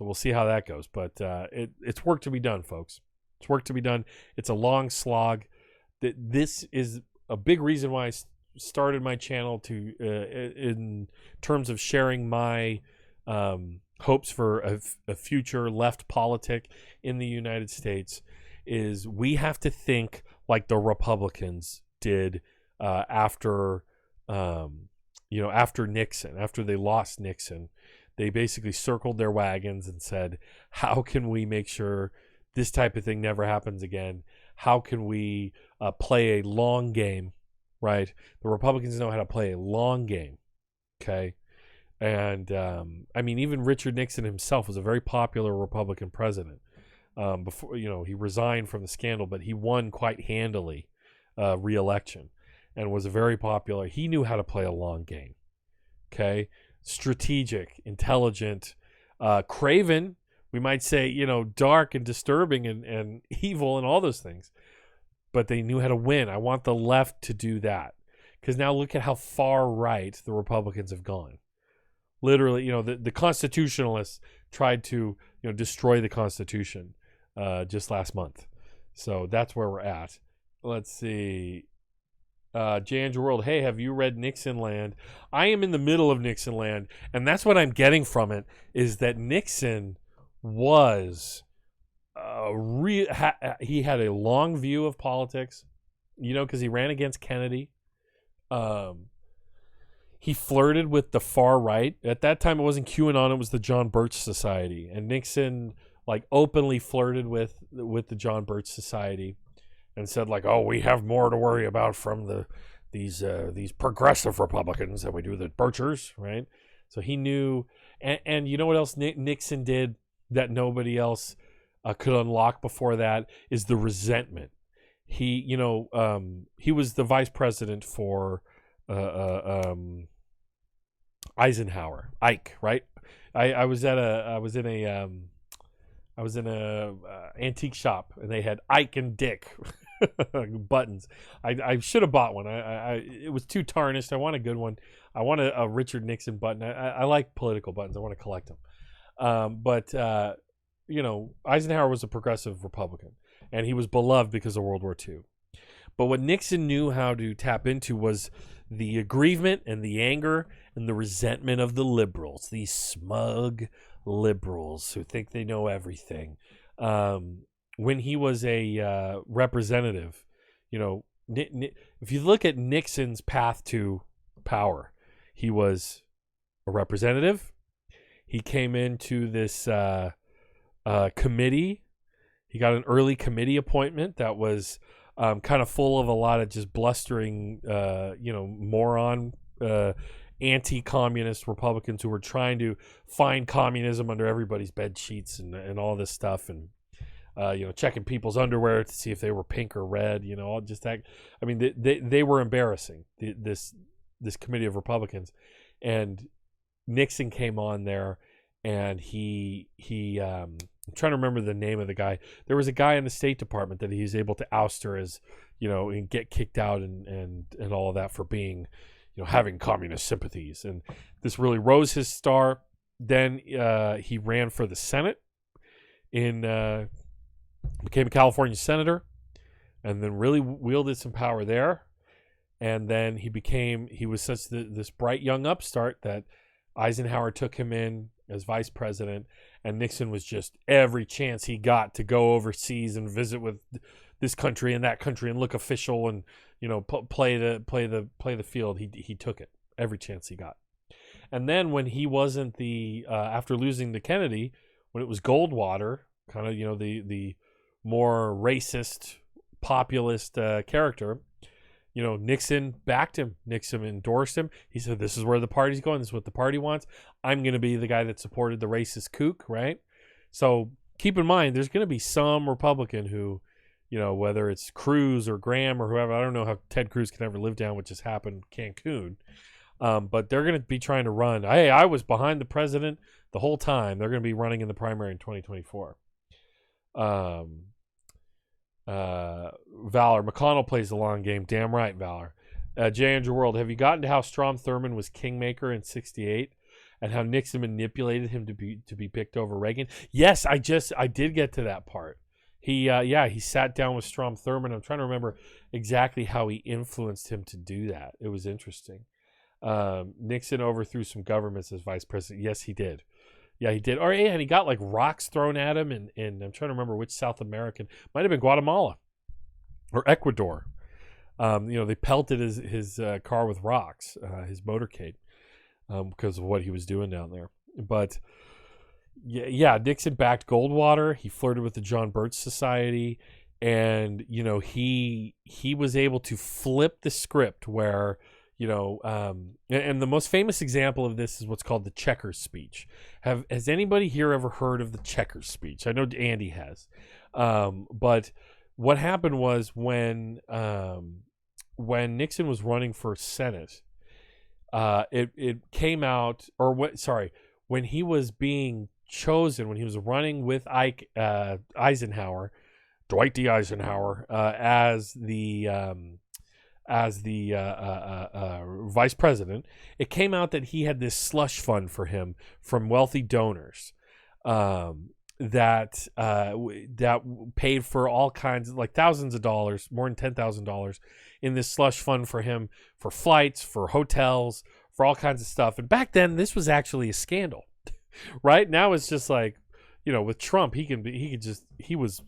So we'll see how that goes. But it's work to be done, folks. It's work to be done. It's a long slog. This is a big reason why I started my channel to in terms of sharing my hopes for a future left politic in the United States. Is we have to think like the Republicans did after Nixon, after they lost Nixon. They basically circled their wagons and said, how can we make sure this type of thing never happens again? How can we play a long game, right? The Republicans know how to play a long game, okay? And, even Richard Nixon himself was a very popular Republican president. Before, he resigned from the scandal, but he won quite handily reelection and was very popular. He knew how to play a long game, okay? Strategic, intelligent, craven, we might say, dark and disturbing and evil and all those things. But they knew how to win. I want the left to do that. Because now look at how far right the Republicans have gone. Literally, the constitutionalists tried to, destroy the Constitution just last month. So that's where we're at. Let's see. J. Andrew World, hey, have you read Nixon Land? I am in the middle of Nixon Land, and that's what I'm getting from it, is that Nixon was he had a long view of politics, because he ran against Kennedy. He flirted with the far right. At that time, it wasn't QAnon, it was the John Birch Society, and Nixon openly flirted with the John Birch Society. And said oh, we have more to worry about from these progressive Republicans than we do the Birchers, right? So he knew, and you know what else Nixon did that nobody else could unlock before that is the resentment. He was the vice president for Eisenhower, Ike, right? I was in a antique shop and they had Ike and Dick buttons. I should have bought one. It was too tarnished. I want a good one. I want a Richard Nixon button. I like political buttons. I want to collect them. But Eisenhower was a progressive Republican and he was beloved because of World War II. But what Nixon knew how to tap into was the aggrievement and the anger and the resentment of the liberals, these smug liberals who think they know everything. When he was a representative, if you look at Nixon's path to power, he was a representative. He came into this committee. He got an early committee appointment that was kind of full of a lot of just blustering, moron, anti-communist Republicans who were trying to find communism under everybody's bed sheets and all this stuff, and checking people's underwear to see if they were pink or red, all just that. I mean, they were embarrassing, this committee of Republicans. And Nixon came on there, and he I'm trying to remember the name of the guy. There was a guy in the State Department that he was able to ouster as, and get kicked out and all of that for being, having communist sympathies. And this really rose his star. Then he ran for the Senate became a California senator, and then really wielded some power there. And then he was such this bright young upstart that Eisenhower took him in as vice president, and Nixon was just every chance he got to go overseas and visit with this country and that country and look official and play the field. He took it every chance he got. And then when he wasn't after losing to Kennedy, when it was Goldwater, kind of the more racist populist character, Nixon backed him. Nixon endorsed him. He said, this is where the party's going. This is what the party wants. I'm going to be the guy that supported the racist kook, right? So keep in mind, there's going to be some Republican who, whether it's Cruz or Graham or whoever, I don't know how Ted Cruz can ever live down what just happened in Cancun. But they're going to be trying to run. Hey, I was behind the president the whole time. They're going to be running in the primary in 2024. Valor, McConnell plays the long game. Damn right, Valor. J. Andrew World, have you gotten to how Strom Thurmond was kingmaker in 68? and how Nixon manipulated him to be picked over Reagan. Yes, I did get to that part. He sat down with Strom Thurmond. I'm trying to remember exactly how he influenced him to do that. It was interesting. Nixon overthrew some governments as vice president. Yes, he did. Yeah, he did. Or yeah, and he got like rocks thrown at him, and I'm trying to remember which South American, might have been Guatemala or Ecuador. They pelted his car with rocks, his motorcade, because of what he was doing down there. But yeah, Nixon backed Goldwater. He flirted with the John Birch Society, and he was able to flip the script where. And the most famous example of this is what's called the Checkers speech. Has anybody here ever heard of the Checkers speech? I know Andy has. But what happened was when Nixon was running for Senate, it came out, when he was being chosen, when he was running with Eisenhower, Dwight D. Eisenhower, as the vice president, it came out that he had this slush fund for him from wealthy donors that paid for all kinds of, like, thousands of dollars, more than $10,000 in this slush fund for him, for flights, for hotels, for all kinds of stuff. And back then, this was actually a scandal. Right now, it's just like, with Trump, he was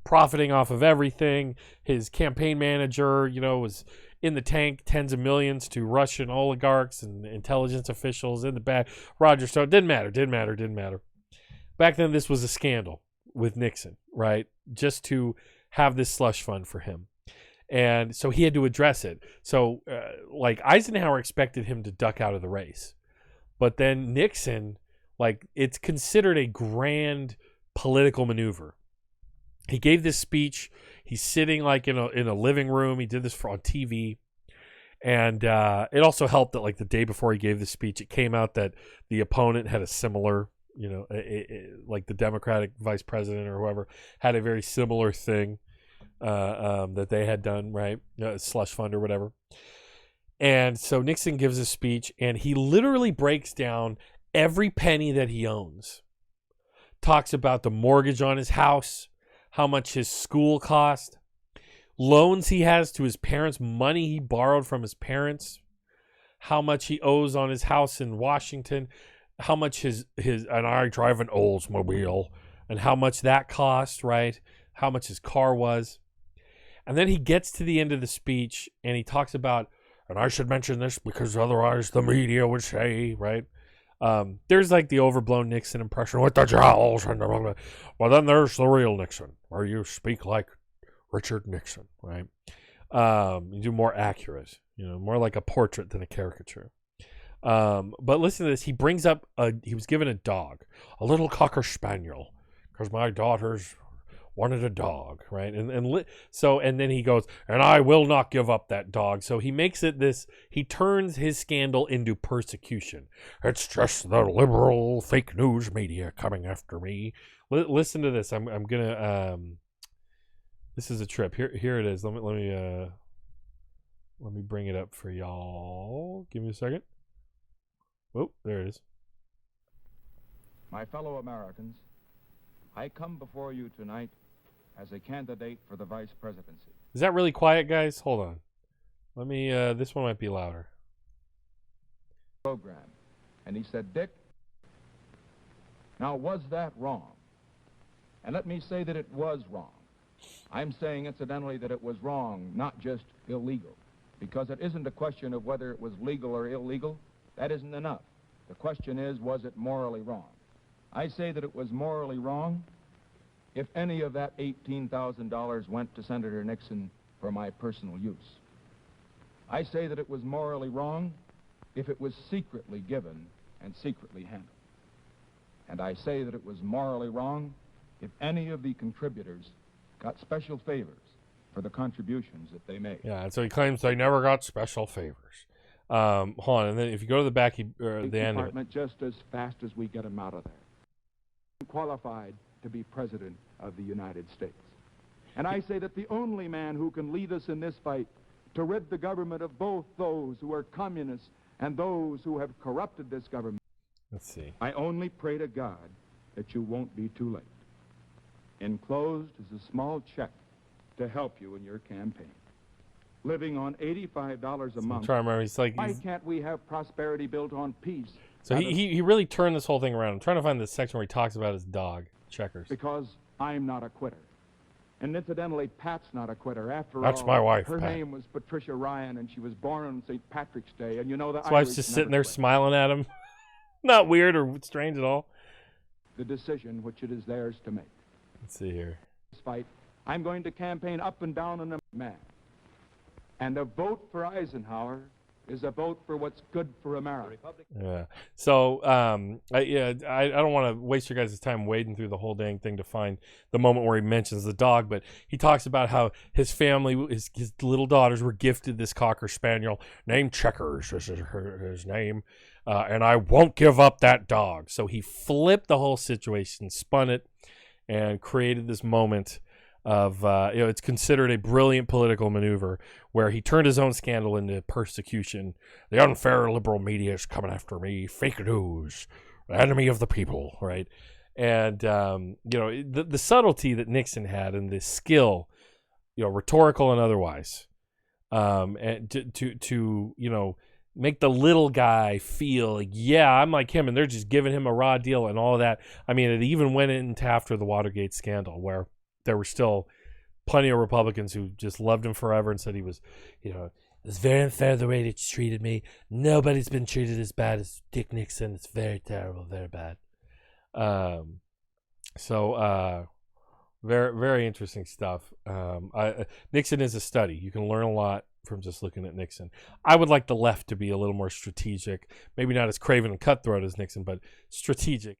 profiting off of everything. His campaign manager, was in the tank, tens of millions to Russian oligarchs and intelligence officials in the back. Roger Stone, didn't matter. Back then, this was a scandal with Nixon, right? Just to have this slush fund for him. And so he had to address it. So, Eisenhower expected him to duck out of the race. But then Nixon, it's considered a grand political maneuver. He gave this speech. He's sitting in a living room. He did this on TV. And it also helped that the day before he gave the speech, it came out that the opponent had a similar, the Democratic vice president or whoever had a very similar thing that they had done, right? Slush fund or whatever. And so Nixon gives a speech, and he literally breaks down every penny that he owns. Talks about the mortgage on his house, how much his school cost, loans he has to his parents, money he borrowed from his parents, how much he owes on his house in Washington, how much and I drive an Oldsmobile, and how much that cost, right? How much his car was. And then he gets to the end of the speech, and he talks about, and I should mention this because otherwise the media would say, right? There's the overblown Nixon impression with the jowls, and well, then there's the real Nixon, where you speak like Richard Nixon, right? You do more accurate, more like a portrait than a caricature. But listen to this. He brings up he was given a dog, a little cocker spaniel, because my daughters wanted a dog, right? And then he goes, and I will not give up that dog. So he makes it he turns his scandal into persecution. It's just the liberal fake news media coming after me. Listen to this. I'm gonna this is a trip. Here it is. Let me bring it up for y'all. Give me a second. Oh, there it is. My fellow Americans, I come before you tonight as a candidate for the vice presidency. Is that really quiet, guys? Hold on. Let me, this one might be louder. Program. And he said, Dick, now was that wrong? And let me say that it was wrong. I'm saying, incidentally, that it was wrong, not just illegal, because it isn't a question of whether it was legal or illegal. That isn't enough. The question is, was it morally wrong? I say that it was morally wrong if any of that $18,000 went to Senator Nixon for my personal use. I say that it was morally wrong if it was secretly given and secretly handled. And I say that it was morally wrong if any of the contributors got special favors for the contributions that they made. Yeah, and so he claims they never got special favors. Hold on, and then if you go to the back, the end of it. Just as fast as we get him out of there. Qualified to be President of the United States. And I say that the only man who can lead us in this fight to rid the government of both those who are communists and those who have corrupted this government Let's see. I only pray to God that you won't be too late. Enclosed is a small check to help you in your campaign. Living on $85 a I'm month. trying to remember. He's like, Why can't we have prosperity built on peace? so he really turned this whole thing around. I'm trying to find this section where he talks about his dog, Checkers. Because I'm not a quitter. And incidentally, Pat's not a quitter. After all, That's my wife, her Pat. name was Patricia Ryan, and she was born on St. Patrick's Day. And you know that His wife's just sitting there smiling at him. Not weird or strange at all. The decision which it is theirs to make. Let's see here. This fight, I'm going to campaign up and down on a man. And a vote for Eisenhower is a vote for what's good for America. Yeah. So I don't want to waste your guys' time wading through the whole dang thing to find the moment where he mentions the dog, but he talks about how his family, his little daughters were gifted this Cocker Spaniel named Checkers. This is his name. And I won't give up that dog. So he flipped the whole situation, spun it, and created this moment of, it's considered a brilliant political maneuver where he turned his own scandal into persecution. The unfair liberal media is coming after me. Fake news. Enemy of the people, right? And, the subtlety that Nixon had and the skill, rhetorical and otherwise, and to make the little guy feel like, yeah, I'm like him, and they're just giving him a raw deal and all of that. I mean, it even went into after the Watergate scandal, where there were still plenty of Republicans who just loved him forever and said he was, it's very unfair the way they treated me. Nobody's been treated as bad as Dick Nixon. It's very terrible, very bad. Very, very interesting stuff. Nixon is a study. You can learn a lot from just looking at Nixon. I would like the left to be a little more strategic, maybe not as craven and cutthroat as Nixon, but strategic.